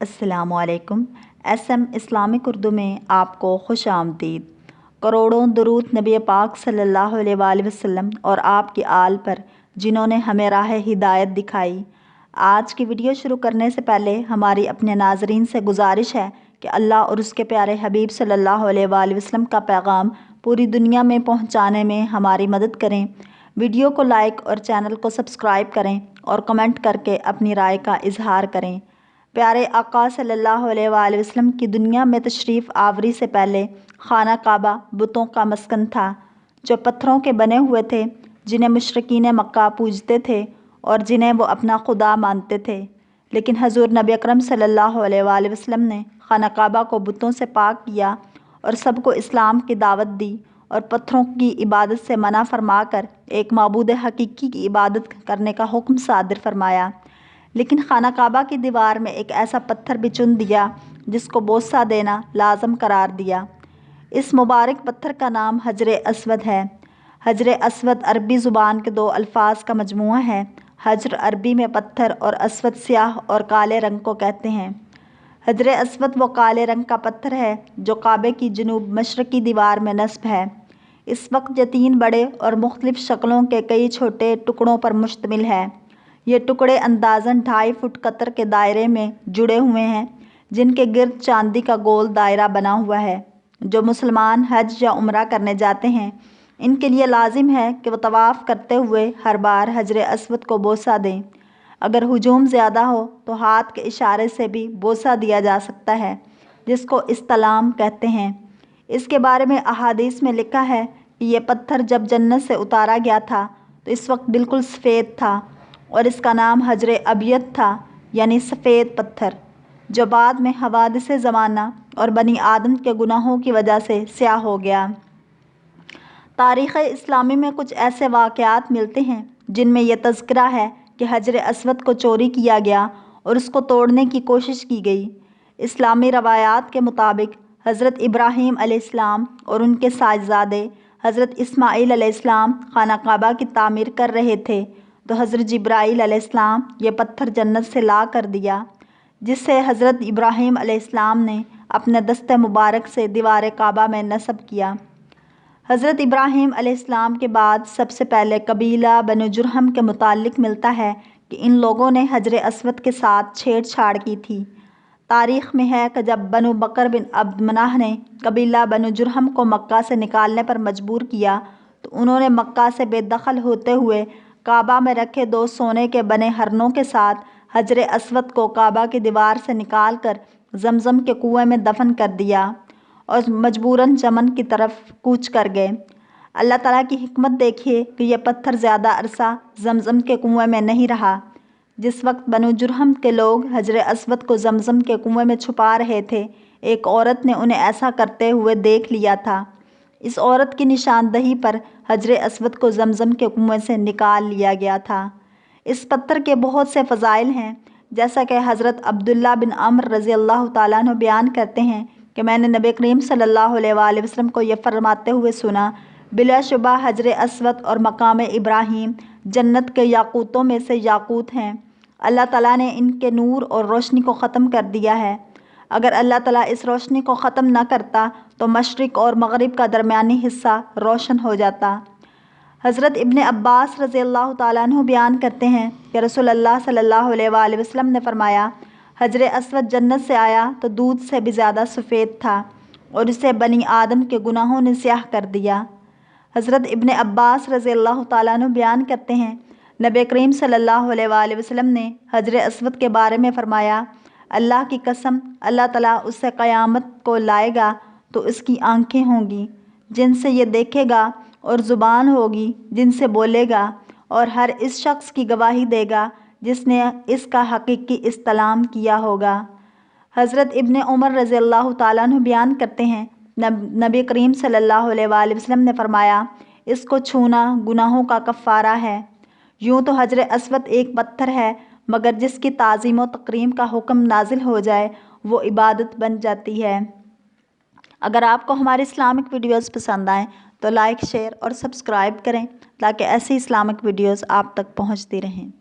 अस्सलाम वालेकुम। SM Islamic Urdu में आपको खुश आमदीद। करोड़ों दरूद नबी पाक सल्लल्लाहु अलैहि वसल्लम और आपकी आल पर जिन्होंने हमें राह हिदायत दिखाई। आज की वीडियो शुरू करने से पहले हमारी अपने नाजरीन से गुजारिश है कि अल्लाह और उसके प्यारे हबीब सल्लल्लाहु अलैहि वसल्लम का पैगाम पूरी दुनिया में पहुँचाने में हमारी मदद करें। वीडियो को लाइक और चैनल को सब्सक्राइब करें और कमेंट करके अपनी राय का इजहार करें। प्यारे आका सल्लल्लाहु अलैहि वसल्लम की दुनिया में तशरीफ़ आवरी से पहले खाना काबा बुतों का मस्कन था, जो पत्थरों के बने हुए थे, जिन्हें मुशरिकीन मक्का पूजते थे और जिन्हें वो अपना खुदा मानते थे। लेकिन हजूर नबी अकरम सल्लल्लाहु अलैहि वसल्लम ने खाना काबा को बुतों से पाक किया और सबको इस्लाम की दावत दी और पत्थरों की इबादत से मना फरमाकर एक माबूद हकीकी की इबादत करने का हुक्म सादिर फरमाया। लेकिन खाना काबा की दीवार में एक ऐसा पत्थर भी चुन दिया जिसको बोसा देना लाजम करार दिया। इस मुबारक पत्थर का नाम हजर अस्वद है। हजर अस्वद अरबी ज़ुबान के दो अल्फाज का मजमूआ है। हजर अरबी में पत्थर और अस्वद स्याह और काले रंग को कहते हैं। हजर अस्वद वो काले रंग का पत्थर है जो काबे की जनूब मशरकी दीवार में नस्ब है। इस वक्त ये 3 बड़े और मुख्तलिफ शक्लों के कई छोटे टुकड़ों पर मुश्तमिल है। ये टुकड़े अंदाज़न 2.5 फुट कतर के दायरे में जुड़े हुए हैं, जिनके गिर्द चांदी का गोल दायरा बना हुआ है। जो मुसलमान हज या उम्रा करने जाते हैं, इनके लिए लाजिम है कि वह तवाफ़ करते हुए हर बार हजर अस्वद को बोसा दें। अगर हुजूम ज़्यादा हो तो हाथ के इशारे से भी बोसा दिया जा सकता है, जिसको इस्तलाम कहते हैं। इसके बारे में अहादीस में लिखा है कि ये पत्थर जब जन्नत से उतारा गया था तो इस वक्त बिल्कुल सफ़ेद था और इसका नाम हजर अबियत था, यानी सफ़ेद पत्थर, जो बाद में हवादिस ज़माना और बनी आदम के गुनाहों की वजह से स्याह हो गया। तारीख़ इस्लामी में कुछ ऐसे वाक़यात मिलते हैं जिनमें यह तज़किरा है कि हजर अस्वद को चोरी किया गया और उसको तोड़ने की कोशिश की गई। इस्लामी रवायात के मुताबिक हज़रत इब्राहीम अलैहिस्सलाम और उनके साहिबजादे हज़रत इस्माईल अलैहिस्सलाम खाना काबा की तामीर कर रहे थे तो हज़रत जिब्राईल अलैहिस्सलाम ये पत्थर जन्नत से ला कर दिया, जिससे हज़रत इब्राहीम अलैहिस्सलाम ने अपने दस्ते मुबारक से दीवार काबा में नस्ब किया। हज़रत इब्राहीम अलैहिस्सलाम के बाद सबसे पहले कबीला बनु जुरहम के मुतालिक मिलता है कि इन लोगों ने हजर अस्वद के साथ छेड़छाड़ की थी। तारीख़ में है कि जब बनु बकर बिन अब्द मनाह ने कबीला बनु जुरहम को मक्का से निकालने पर मजबूर किया तो उन्होंने मक्का से बेदखल होते हुए काबा में रखे 2 सोने के बने हरनों के साथ हजर अस्वद को काबा की दीवार से निकाल कर जमज़म के कुएं में दफन कर दिया और मजबूरन यमन की तरफ कूच कर गए। अल्लाह ताला की हिकमत देखिए कि यह पत्थर ज़्यादा अरसा जमज़म के कुएं में नहीं रहा। जिस वक्त बनु जुरहम के लोग हजर अस्वद को जमज़म के कुएं में छुपा रहे थे, एक औरत ने उन्हें ऐसा करते हुए देख लिया था। इस औरत की निशानदही पर हजर अस्वद को जमज़म के कुएं से निकाल लिया गया था। इस पत्थर के बहुत से फ़ज़ाइल हैं, जैसा कि हज़रत अब्दुल्ला बिन अम्र रज़ी अल्लाह ताला अन्हु बयान करते हैं कि मैंने नबी करीम सल्लल्लाहु अलैहि वसल्लम को यह फरमाते हुए सुना, बिलाशुबा हजर अस्वद और मकाम इब्राहीम जन्नत के याकूतों में से याकूत हैं। अल्लाह ताला ने इनके नूर और रोशनी को ख़त्म कर दिया है। अगर अल्लाह ताला इस रोशनी को ख़त्म न करता तो मशरिक़ और मग़रिब का दरमियानी हिस्सा रोशन हो जाता। हज़रत इब्ने अब्बास रज़ी अल्लाह ताला अन्हु बयान करते हैं कि रसूलुल्लाह सल्लल्लाहु अलैहि वसल्लम ने फरमाया, हजर अस्वद जन्नत से आया तो दूध से भी ज़्यादा सफ़ेद था और इसे बनी आदम के गुनाहों ने स्याह कर दिया। हज़रत इब्ने अब्बास रज़ी अल्लाह ताला अन्हु बयान करते हैं, नबी करीम सल्लल्लाहु अलैहि वसल्लम ने हजर अस्वद के बारे में फ़रमाया, अल्लाह की कसम, अल्लाह ताला उससे क़यामत को लाएगा तो इसकी आँखें होंगी जिनसे ये देखेगा और ज़ुबान होगी जिनसे बोलेगा और हर इस शख्स की गवाही देगा जिसने इसका हकीकी इस्तलाम किया होगा। हज़रत इब्ने उमर रज़ी अल्लाह ताला अन्हु बयान करते हैं, नबी करीम सल्लल्लाहु अलैहि वसल्लम ने फरमाया, इसको छूना गुनाहों का कफ़ारा है। यूँ तो हजर अस्वद एक पत्थर है, मगर जिसकी ताज़ीम व तकरीम का हुक्म नाजिल हो जाए वो इबादत बन जाती है। अगर आपको हमारे इस्लामिक वीडियोज़ पसंद आएँ तो लाइक, शेयर और सब्सक्राइब करें ताकि ऐसी इस्लामिक वीडियोज़ आप तक पहुँचती रहें।